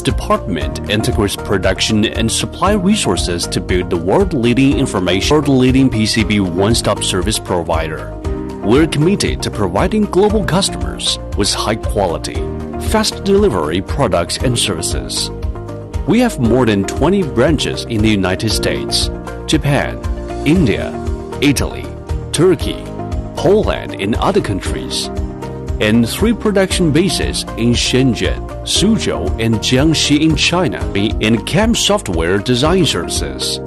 department integrates production and supply resources to build the world-leading PCB one-stop service provider. We're committed to providing global customers with high-quality, fast delivery products and services. We have more than 20 branches in the United States, Japan, India, Italy, Turkey, Poland, and other countries, and 3 production bases in Shenzhen, Suzhou, and Jiangxi in China in CAM software design services.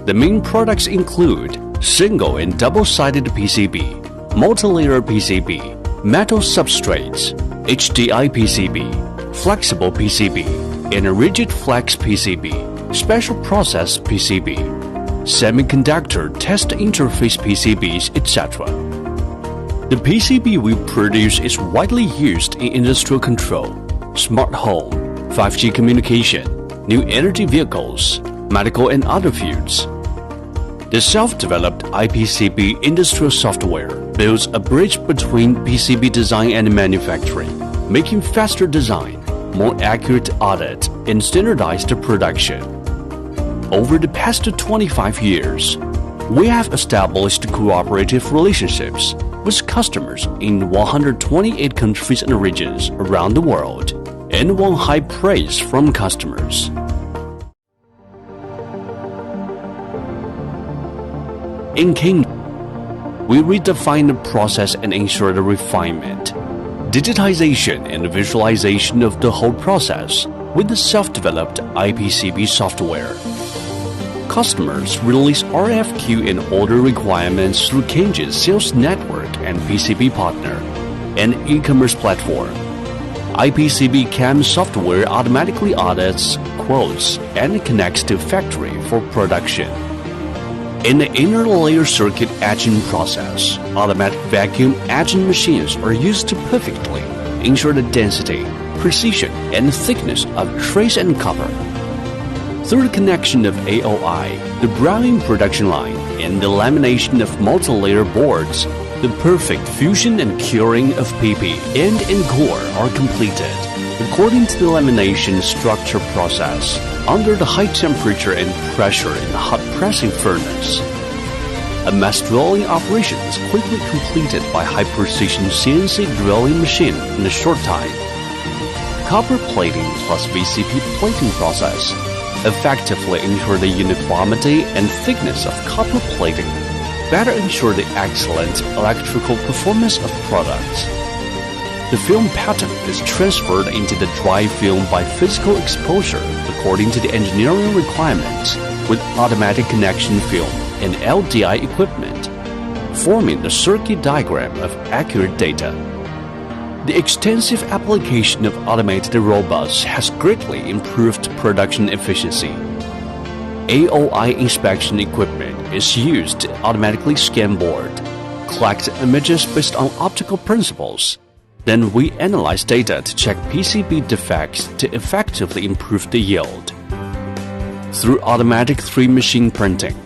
The main products include single and double-sided PCB, multi-layer PCB, metal substrates, HDI PCB, flexible PCB, and rigid flex PCB, special process PCB, semiconductor test interface PCBs, etc. The PCB we produce is widely used in industrial control, smart home, 5G communication, new energy vehicles, medical and other fields. The self-developed IPCB industrial software builds a bridge between PCB design and manufacturing, making faster design, more accurate audit, and standardized production. Over the past 25 years, we have established cooperative relationships with customers in 128 countries and regions around the world, and won high praise from customers. In King, we redefine the process and ensure the refinement, digitization, and visualization of the whole process with the self-developed IPCB software. Customers release RFQ and order requirements through Kenji's sales network and PCB partner and e-commerce platform. IPCB CAM software automatically audits, quotes, and connects to factory for production. In the inner layer circuit etching process, automatic vacuum etching machines are used to perfectly ensure the density, precision, and thickness of trace and copper. Through the connection of AOI, the browning production line, and the lamination of multi-layer boards, the perfect fusion and curing of PP end and core are completed according to the lamination structure process under the high temperature and pressure in the hot pressing furnace. A mass drilling operation is quickly completed by high-precision CNC drilling machine in a short time. Copper plating plus VCP plating process effectively ensure the uniformity and thickness of copper plating, better ensure the excellent electrical performance of products. The film pattern is transferred into the dry film by physical exposure according to the engineering requirements with automatic connection film and LDI equipment, forming the circuit diagram of accurate data. The extensive application of automated robots has greatly improved production efficiency. AOI inspection equipment is used to automatically scan board, collect images based on optical principles. Then we analyze data to check PCB defects to effectively improve the yield. Through automatic 3-machine printing,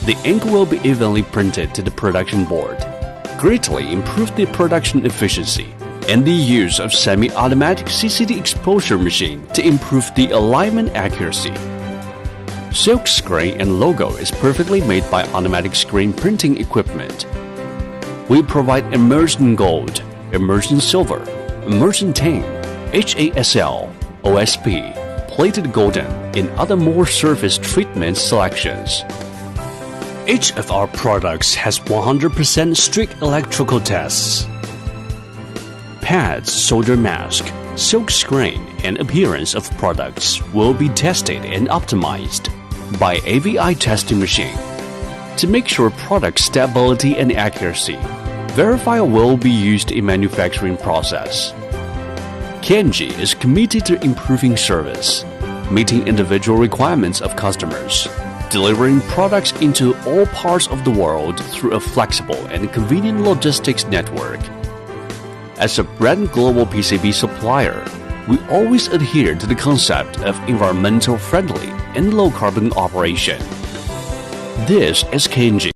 the ink will be evenly printed to the production board, greatly improve the production efficiency, and the use of semi-automatic CCD exposure machine to improve the alignment accuracy. Silk screen and logo is perfectly made by automatic screen printing equipment. We provide immersion gold, immersion silver, immersion tin, HASL, OSP, plated golden, and other more surface treatment selections. Each of our products has 100% strict electrical tests. Pads, solder mask, silk screen, and appearance of products will be tested and optimized by AVI testing machine. To make sure product stability and accuracy, verifier will be used in manufacturing process. Kenji is committed to improving service, meeting individual requirements of customers, delivering products into all parts of the world through a flexible and convenient logistics network. As a brand global PCB supplier, we always adhere to the concept of environmental friendly and low carbon operation. This is Kenji.